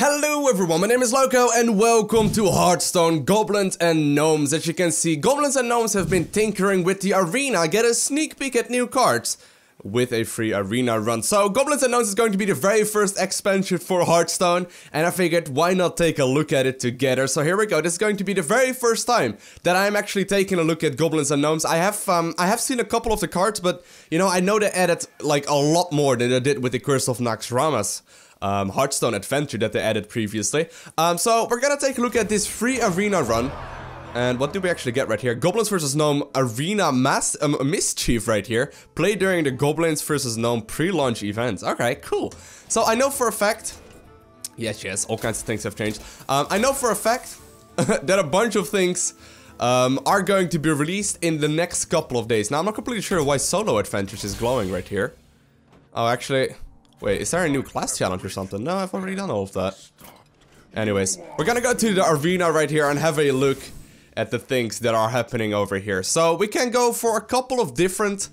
Hello everyone, my name is Loco and welcome to Hearthstone Goblins and Gnomes. As you can see, Goblins and Gnomes have been tinkering with the arena. Get a sneak peek at new cards with a free arena run. So Goblins and Gnomes is going to be the very first expansion for Hearthstone, and I figured why not take a look at it together. So here we go. This is going to be the very first time that I'm actually taking a look at Goblins and Gnomes. I have seen a couple of the cards, but you know, I know they added like a lot more than they did with the Curse of Naxxramas Hearthstone adventure that they added previously. So we're gonna take a look at this free arena run. And what do we actually get right here? Goblins vs. Gnome Arena Mischief right here. Play during the Goblins vs. Gnome pre-launch event. Okay, cool. So I know for a fact... Yes, all kinds of things have changed. I know for a fact that a bunch of things are going to be released in the next couple of days. Now, I'm not completely sure why Solo Adventures is glowing right here. Oh, actually... Wait, is there a new class challenge or something? No, I've already done all of that. Anyways, we're gonna go to the arena right here and have a look at the things that are happening over here. So we can go for a couple of different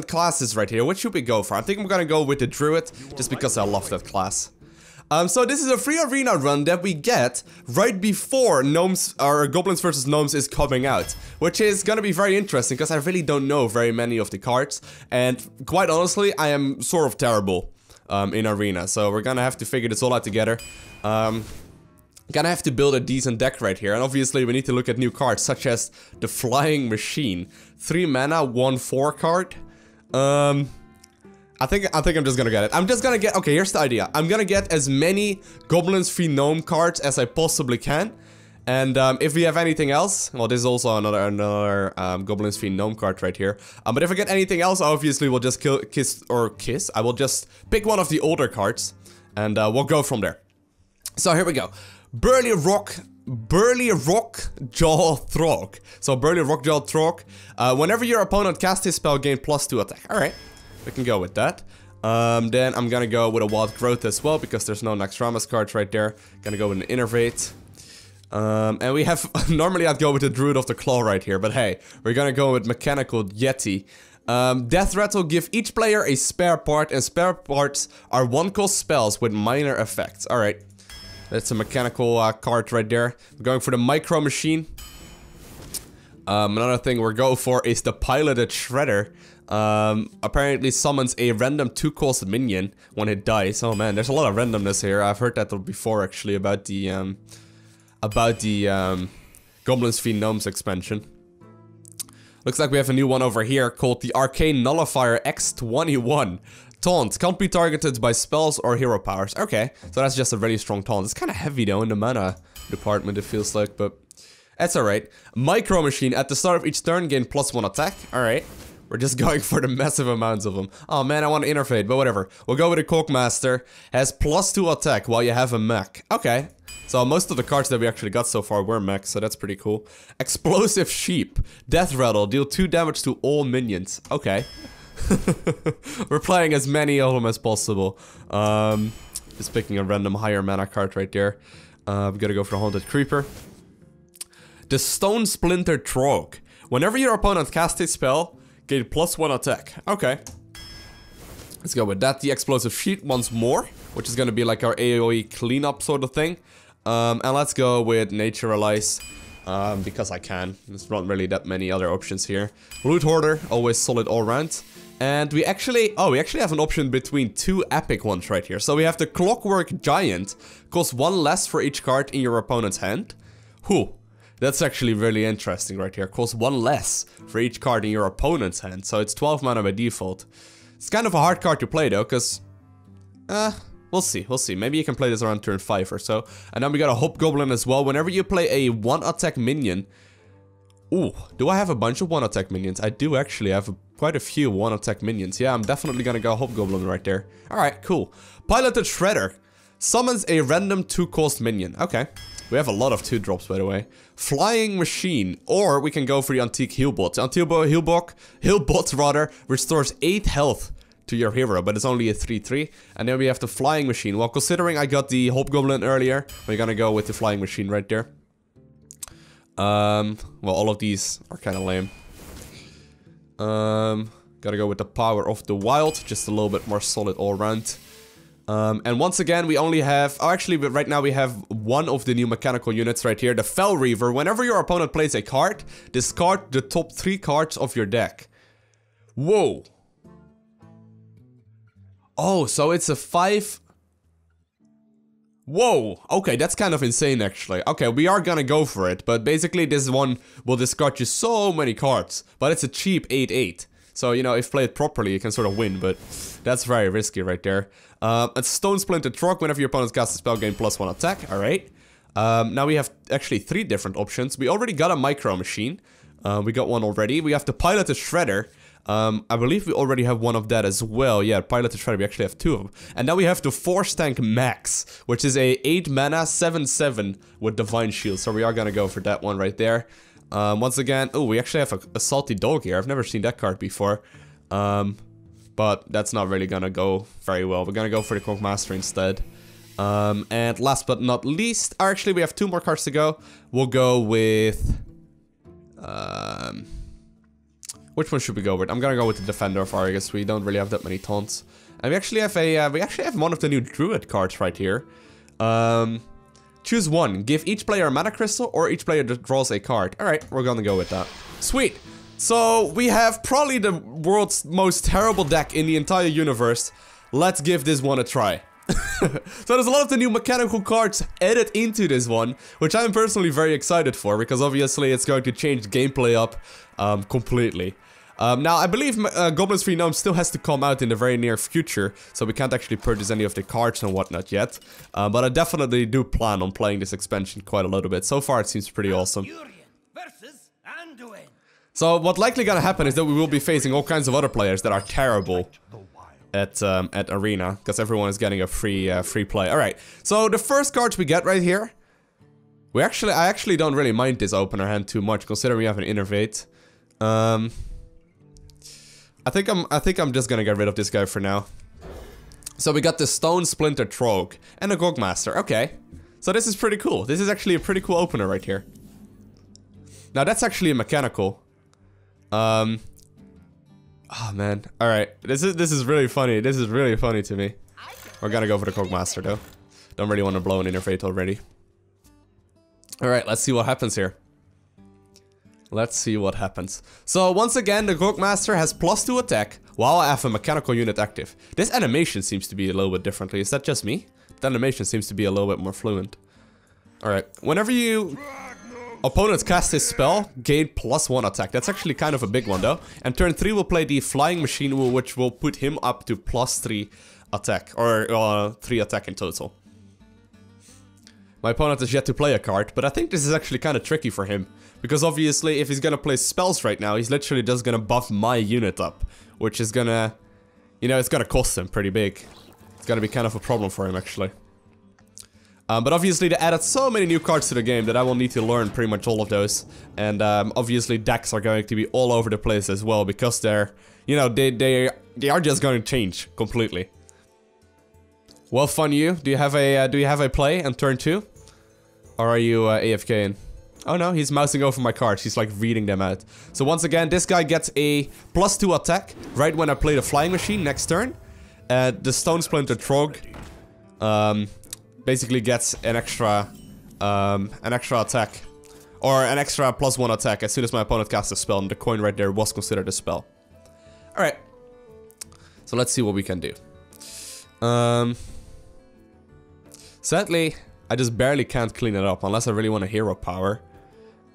classes right here. Which should we go for? I think I'm gonna go with the Druid, just because I love that class. So this is a free arena run that we get right before Gnomes or Goblins vs. Gnomes is coming out, which is gonna be very interesting because I really don't know very many of the cards, and quite honestly, I am sort of terrible in arena. So we're gonna have to figure this all out together. Gonna have to build a decent deck right here, and obviously we need to look at new cards such as the Flying Machine, 3 mana, 1/4 card. I think I'm just gonna get it. I'm just gonna get, okay, here's the idea. I'm gonna get as many Goblins v Gnome cards as I possibly can. And if we have anything else, well, this is also another Goblins v Gnome card right here. But if I get anything else, obviously we'll just I will just pick one of the older cards, and we'll go from there. So here we go. Burly Rockjaw Throg. So Burly Rockjaw Throg. Whenever your opponent casts his spell, gain +2 attack. Alright. We can go with that. Then I'm gonna go with a Wild Growth as well, because there's no Naxxramas cards right there. Gonna go with an Innervate. And we have... normally I'd go with the Druid of the Claw right here, but hey, we're gonna go with Mechanical Yeti. Death Rattle, give each player a spare part, and spare parts are 1-cost spells with minor effects. Alright. That's a mechanical card right there. I'm going for the Micro Machine. Another thing we're going for is the Piloted Shredder. Apparently summons a random 2-cost minion when it dies. Oh man, there's a lot of randomness here. I've heard that before actually about the Goblins v Gnomes expansion. Looks like we have a new one over here called the Arcane Nullifier X21. Taunt, can't be targeted by spells or hero powers. Okay, so that's just a really strong taunt. It's kind of heavy though in the mana department, it feels like, but that's alright. Micro Machine, at the start of each turn gain +1 attack. Alright. We're just going for the massive amounts of them. Oh man, I want to Innervate, but whatever. We'll go with a Corkmaster. Has +2 attack while you have a mech. Okay. So most of the cards that we actually got so far were mechs, so that's pretty cool. Explosive Sheep. Death Rattle. Deal 2 damage to all minions. Okay. We're playing as many of them as possible. Just picking a random higher mana card right there. We gotta go for the Haunted Creeper. The Stone Splinter Trog. Whenever your opponent casts a spell, gain +1 attack. Okay. Let's go with that. The Explosive Sheet once more, which is gonna be like our AoE cleanup sort of thing. And let's go with Naturalize, because I can. There's not really that many other options here. Loot Hoarder, always solid all round. And we actually have an option between 2 epic ones right here. So we have the Clockwork Giant, costs 1 less for each card in your opponent's hand. Whew. That's actually really interesting right here. Costs 1 less for each card in your opponent's hand. So it's 12 mana by default. It's kind of a hard card to play though, because... we'll see. Maybe you can play this around turn 5 or so. And then we got a Hobgoblin as well. Whenever you play a 1-attack minion... Ooh, do I have a bunch of 1-attack minions? I do actually have quite a few 1-attack minions. Yeah, I'm definitely gonna go Hobgoblin right there. Alright, cool. Piloted Shredder. Summons a random 2-cost minion. Okay. We have a lot of 2-drops, by the way. Flying Machine. Or we can go for the Antique Healbot. The Antique Healbot restores 8 health to your hero, but it's only a 3/3. And then we have the Flying Machine. Well, considering I got the Hobgoblin earlier, we're gonna go with the Flying Machine right there. Well, all of these are kind of lame. Gotta go with the Power of the Wild, just a little bit more solid all around. And once again, we only have... Oh, actually, but right now we have one of the new mechanical units right here. The Fell Reaver. Whenever your opponent plays a card, discard the top 3 cards of your deck. Whoa. Oh, so it's a 5... Whoa, okay, that's kind of insane actually. Okay, we are gonna go for it, but basically this one will discard you so many cards. But it's a cheap 8/8. So, you know, if played properly, you can sort of win, but that's very risky right there. A Stone Splinter Trog, whenever your opponent casts a spell, gain +1 attack, alright. Now we have actually 3 different options. We already got a Micro Machine. We got one already. We have the Piloted Shredder. I believe we already have one of that as well. Yeah, Piloted Shredder, we actually have 2 of them. And now we have the Force Tank Max, which is a 8 mana, 7/7 with Divine Shield. So we are gonna go for that one right there. Once again, oh, we actually have a Salty Dog here. I've never seen that card before. But that's not really gonna go very well. We're gonna go for the Conk Master instead. And last but not least, actually we have 2 more cards to go. We'll go with... which one should we go with? I'm gonna go with the Defender of Argus. We don't really have that many taunts. And we actually have one of the new Druid cards right here. Choose one. Give each player a mana crystal or each player draws a card. Alright, we're gonna go with that. Sweet. So we have probably the world's most terrible deck in the entire universe. Let's give this one a try. So there's a lot of the new mechanical cards added into this one, which I'm personally very excited for, because obviously it's going to change gameplay up completely. Now, I believe Goblins 3 Gnomes still has to come out in the very near future, so we can't actually purchase any of the cards and whatnot yet. But I definitely do plan on playing this expansion quite a little bit. So far, it seems pretty awesome. So what likely gonna happen is that we will be facing all kinds of other players that are terrible at Arena, because everyone is getting a free play. All right, so the first cards we get right here, I actually don't really mind this opener hand too much, considering we have an Innervate. I think I'm just gonna get rid of this guy for now. So we got the Stone Splinter Trog and a Gogmaster. Okay, so this is pretty cool. This is actually a pretty cool opener right here. Now that's actually a mechanical. Oh man. All right, this is really funny. This is really funny to me. We're gonna go for the Gogmaster though. Don't really want to blow an Innervate already. All right, let's see what happens here. Let's see what happens. So once again, the Gogmaster has +2 attack while I have a mechanical unit active. This animation seems to be a little bit differently. Is that just me? The animation seems to be a little bit more fluent. Alright, whenever you... opponents cast his spell, gain +1 attack. That's actually kind of a big one though. And turn 3 will play the Flying Machine, which will put him up to +3 attack. Or 3 attack in total. My opponent has yet to play a card, but I think this is actually kind of tricky for him. Because obviously, if he's gonna play spells right now, he's literally just gonna buff my unit up. Which is gonna... you know, it's gonna cost him pretty big. It's gonna be kind of a problem for him, actually. But obviously, they added so many new cards to the game that I will need to learn pretty much all of those. And obviously, decks are going to be all over the place as well, because they're... you know, they are just going to change completely. Well, fun you. Do you have a play on turn 2? Or are you AFKing? Oh no, he's mousing over my cards. He's like reading them out. So once again, this guy gets a +2 attack right when I play the Flying Machine next turn. The Stone Splinter Trog basically gets an extra attack. Or an extra +1 attack as soon as my opponent casts a spell, and the coin right there was considered a spell. Alright. So let's see what we can do. Sadly, I just barely can't clean it up unless I really want a hero power.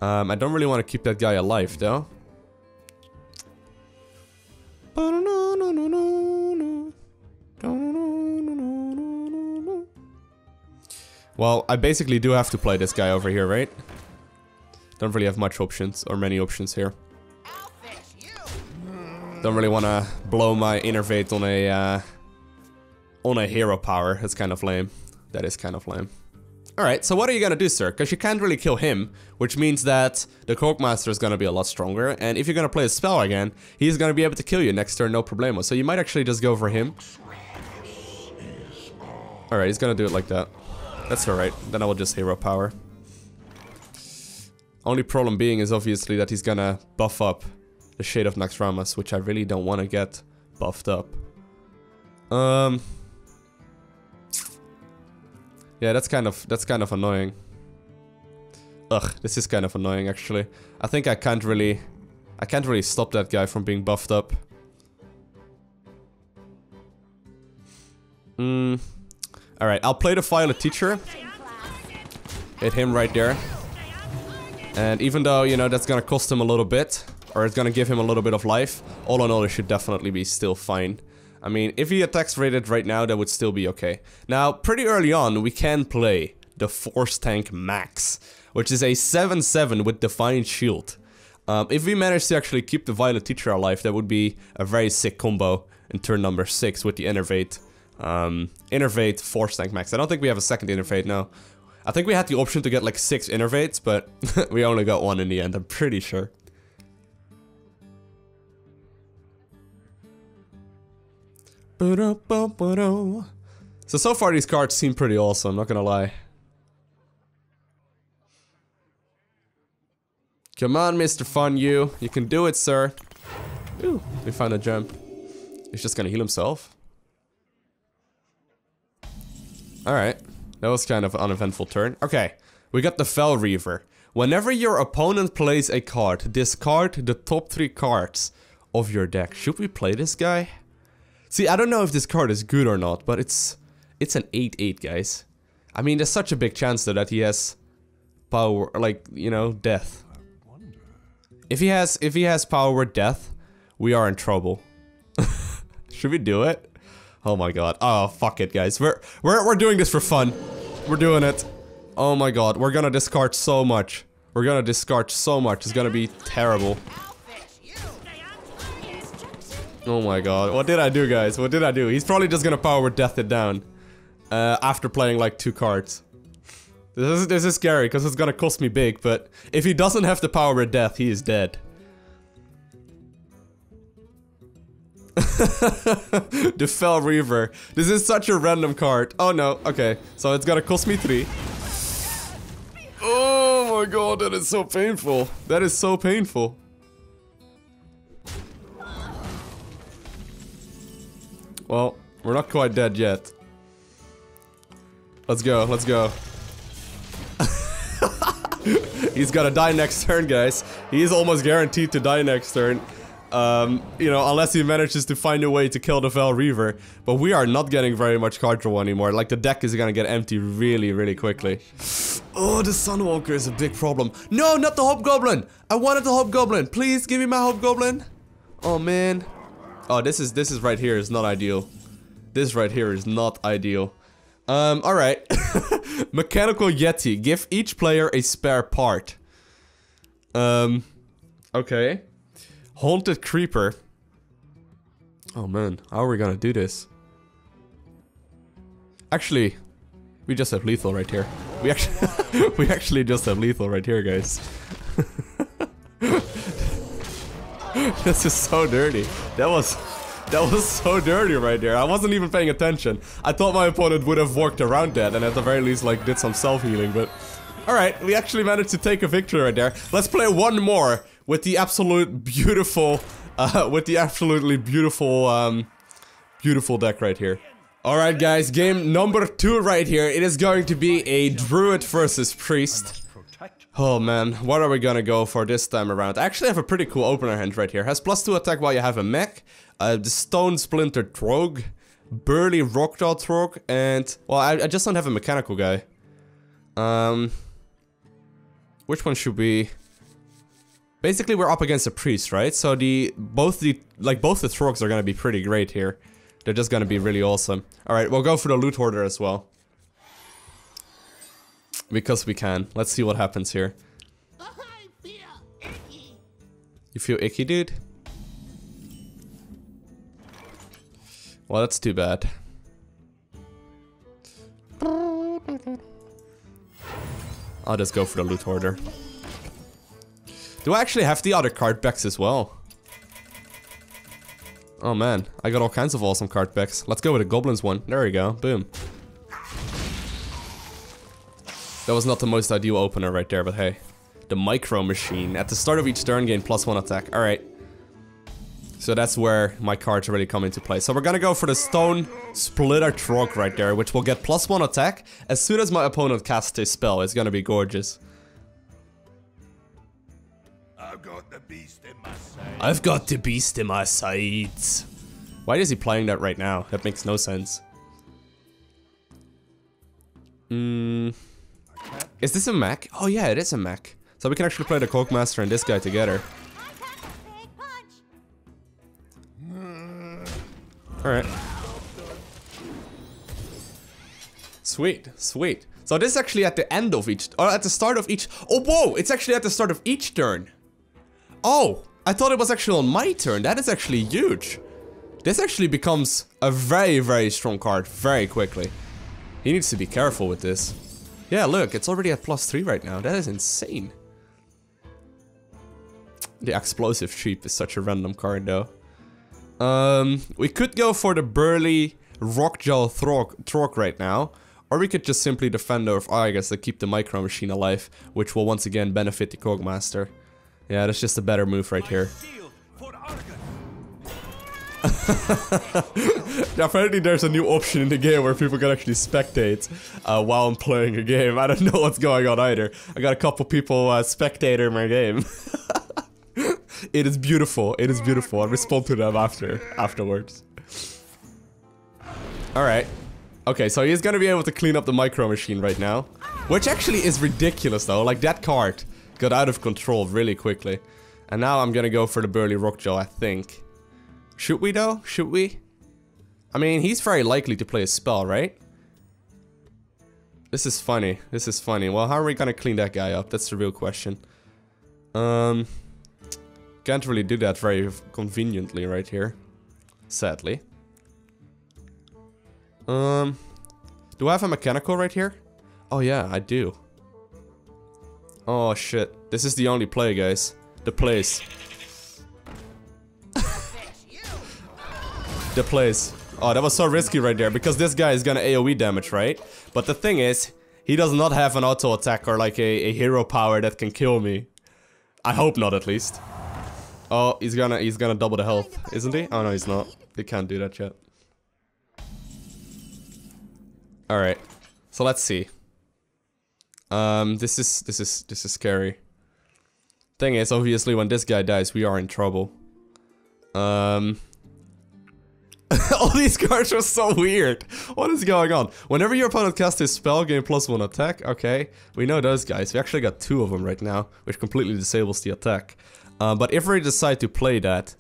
I don't really want to keep that guy alive though. Well, I basically do have to play this guy over here, right? Don't really have much options or many options here. Don't really want to blow my Innervate on a hero power. That's kind of lame. That is kind of lame. Alright, so what are you gonna do, sir? Because you can't really kill him, which means that the Gogmaster is gonna be a lot stronger, and if you're gonna play a spell again, he's gonna be able to kill you next turn, no problemo. So you might actually just go for him. Alright, he's gonna do it like that. That's alright, then I will just hero power. Only problem being is obviously that he's gonna buff up the Shade of Naxxramas, which I really don't want to get buffed up. Yeah, that's kind of annoying. Ugh, this is kind of annoying actually. I think I can't really stop that guy from being buffed up. Alright, I'll play the Violet Teacher. Hit him right there. And even though, you know, that's gonna cost him a little bit, or it's gonna give him a little bit of life, all in all, it should definitely be still fine. I mean, if he attacks rated right now, that would still be okay. Now, pretty early on, we can play the Force Tank Max, which is a 7/7 with Divine Shield. If we manage to actually keep the Violet Teacher alive, that would be a very sick combo in turn number 6 with the Innervate. Innervate, Force Tank Max. I don't think we have a second Innervate now. I think we had the option to get like 6 Innervates, but we only got 1 in the end, I'm pretty sure. So far these cards seem pretty awesome, not gonna lie. Come on, Mr. Fun You can do it, sir. Ooh, we found a gem. He's just gonna heal himself. Alright, that was kind of an uneventful turn. Okay, we got the Fel Reaver. Whenever your opponent plays a card, discard the top 3 cards of your deck. Should we play this guy? See, I don't know if this card is good or not, but it's an 8/8, guys. I mean, there's such a big chance though that he has power, like, you know, death. If he has power with death, we are in trouble. Should we do it? Oh my god. Oh, fuck it, guys. We're doing this for fun. We're doing it. Oh my god, we're gonna discard so much. We're gonna discard so much. It's gonna be terrible. Oh my god, what did I do, guys? What did I do? He's probably just gonna power with death it down. After playing like 2 cards. This is scary, because it's gonna cost me big, but if he doesn't have the power with death, he is dead. The Fel Reaver. This is such a random card. Oh no, okay. So it's gonna cost me 3. Oh my god, that is so painful. That is so painful. Well, we're not quite dead yet. Let's go, let's go. He's gonna die next turn, guys. He is almost guaranteed to die next turn. You know, unless he manages to find a way to kill the Fel Reaver. But we are not getting very much card draw anymore. Like, the deck is gonna get empty really, really quickly. Oh, the Sunwalker is a big problem. No, not the Hobgoblin! I wanted the Hobgoblin! Please, give me my Hobgoblin! Oh, man. Oh, this is right here is not ideal. This right here is not ideal. Alright. Mechanical Yeti. Give each player a spare part. Okay. Haunted Creeper. Oh man, how are we gonna do this? Actually, we just have lethal right here. We actually just have lethal right here, guys. This is so dirty. That was so dirty right there. I wasn't even paying attention. I thought my opponent would have worked around that and at the very least like did some self-healing, but alright, we actually managed to take a victory right there. Let's play one more with the absolute beautiful beautiful deck right here. Alright guys, game number 2 right here. It is going to be a Druid versus Priest. Oh man, what are we gonna go for this time around? I actually have a pretty cool opener hand right here. Has +2 attack while you have a mech, the Stone Splintered Trogue, Burly Rockjaw Trogue, and... well, I just don't have a mechanical guy. Which one should we... basically we're up against a Priest, right? So both the Trogues are gonna be pretty great here. They're just gonna be really awesome. Alright, we'll go for the Loot Hoarder as well. Because we can. Let's see what happens here. You feel icky, dude? Well, that's too bad. I'll just go for the Loot Hoarder. Do I actually have the other card backs as well? Oh man, I got all kinds of awesome card backs. Let's go with the Goblins one. There we go. Boom. That was not the most ideal opener right there, but hey. The Micro Machine. At the start of each turn, gain +1 attack. Alright. So that's where my cards really come into play. So we're gonna go for the Stone Splitter Trog right there, which will get +1 attack as soon as my opponent casts his spell. It's gonna be gorgeous. I've got the beast in my sight. I've got the beast in my sights. Why is he playing that right now? That makes no sense. Is this a mech? Oh yeah, it is a mech. So we can actually play the Cogmaster and this guy together. Alright. Sweet, sweet. So this is actually at the end of each, or at the start of each, oh whoa, it's actually at the start of each turn. Oh, I thought it was actually on my turn. That is actually huge. This actually becomes a very, very strong card very quickly. He needs to be careful with this. Yeah, look, it's already at +3 right now. That is insane. The Explosive Sheep is such a random card though. We could go for the Burly Rockjaw Trog right now. Or we could just simply defend our Argus to keep the Micro Machine alive, which will once again benefit the Cogmaster. Yeah, that's just a better move right here. Apparently there's a new option in the game where people can actually spectate while I'm playing a game. I don't know what's going on either. I got a couple people spectating my game. It is beautiful. It is beautiful. I'll respond to them afterwards. Alright. Okay, so he's gonna be able to clean up the Micro Machine right now. Which actually is ridiculous though. Like that card got out of control really quickly. And now I'm gonna go for the Burly Rockjaw, I think. Should we though? Should we? I mean, he's very likely to play a spell, right? This is funny. This is funny. Well, how are we gonna clean that guy up? That's the real question. Can't really do that very conveniently right here. Sadly. Do I have a mechanical right here? Oh yeah, I do. Oh shit. This is the only play, guys. The plays. The plays. Oh, that was so risky right there, because this guy is gonna AoE damage, right? But the thing is, he does not have an auto attack or like a hero power that can kill me. I hope not, at least. Oh, he's gonna double the health, isn't he? Oh no, he's not. He can't do that yet. Alright. So let's see. This is scary. Thing is, obviously when this guy dies, we are in trouble. All these cards are so weird. What is going on? Whenever your opponent casts his spell, gain +1 attack. Okay, we know those guys. We actually got 2 of them right now, which completely disables the attack. But if we decide to play that...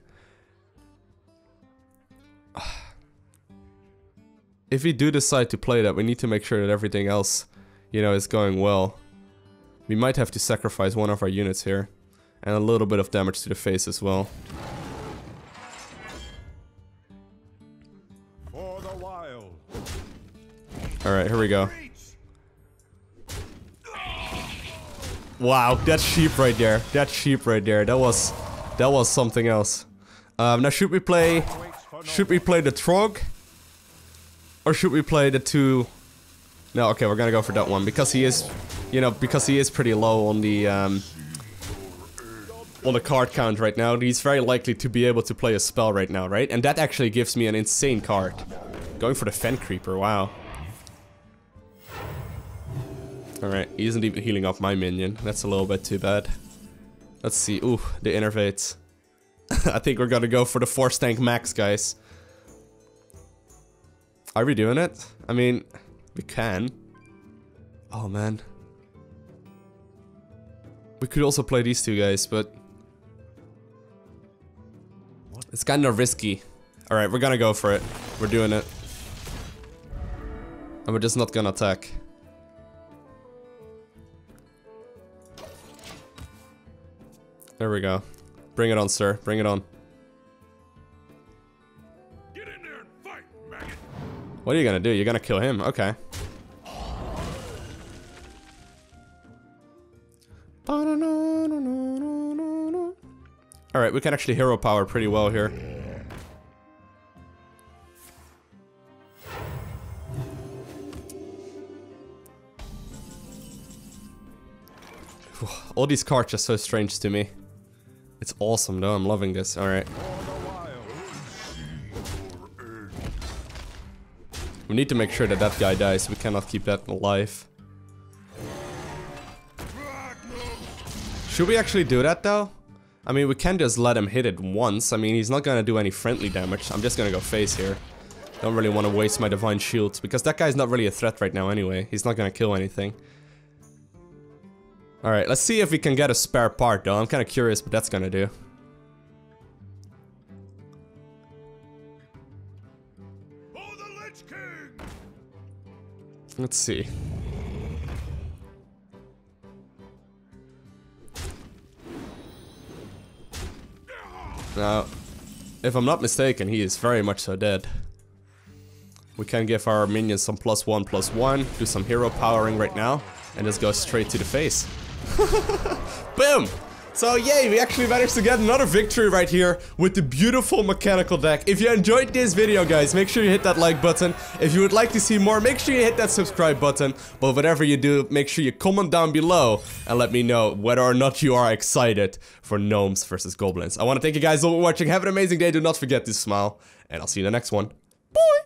If we do decide to play that, we need to make sure that everything else, you know, is going well. We might have to sacrifice one of our units here. And a little bit of damage to the face as well. Alright, here we go. Wow, that sheep right there. That sheep right there. That was something else. Now should we play the Trog? Or should we play the 2? No, okay, we're gonna go for that one because he is, you know, because he is pretty low on the card count right now. He's very likely to be able to play a spell right now, right? And that actually gives me an insane card. Going for the Fen Creeper, wow. Alright, he isn't even healing up my minion. That's a little bit too bad. Let's see. Ooh, the Innervates. I think we're gonna go for the Force Tank Max, guys. Are we doing it? I mean, we can. Oh, man. We could also play these 2 guys, but... it's kind of risky. Alright, we're gonna go for it. We're doing it. And we're just not gonna attack. There we go. Bring it on, sir. Bring it on. Get in there and fight, maggot. What are you gonna do? You're gonna kill him? Okay. Alright, we can actually hero power pretty well here. All these cards are so strange to me. It's awesome though, I'm loving this. Alright. We need to make sure that that guy dies. We cannot keep that alive. Should we actually do that though? I mean, we can just let him hit it once. I mean, he's not gonna do any friendly damage. I'm just gonna go face here. Don't really want to waste my divine shields because that guy's not really a threat right now anyway. He's not gonna kill anything. Alright, let's see if we can get a spare part though. I'm kind of curious what that's gonna do. Oh, the Lich King! Let's see. Now, if I'm not mistaken, he is very much so dead. We can give our minions some +1/+1, do some hero powering right now, and just go straight to the face. Boom! So yay, we actually managed to get another victory right here with the beautiful mechanical deck. If you enjoyed this video, guys, make sure you hit that like button. If you would like to see more, make sure you hit that subscribe button. But whatever you do, make sure you comment down below and let me know whether or not you are excited for Gnomes versus Goblins. I want to thank you guys all for watching. Have an amazing day. Do not forget to smile, and I'll see you in the next one. Bye!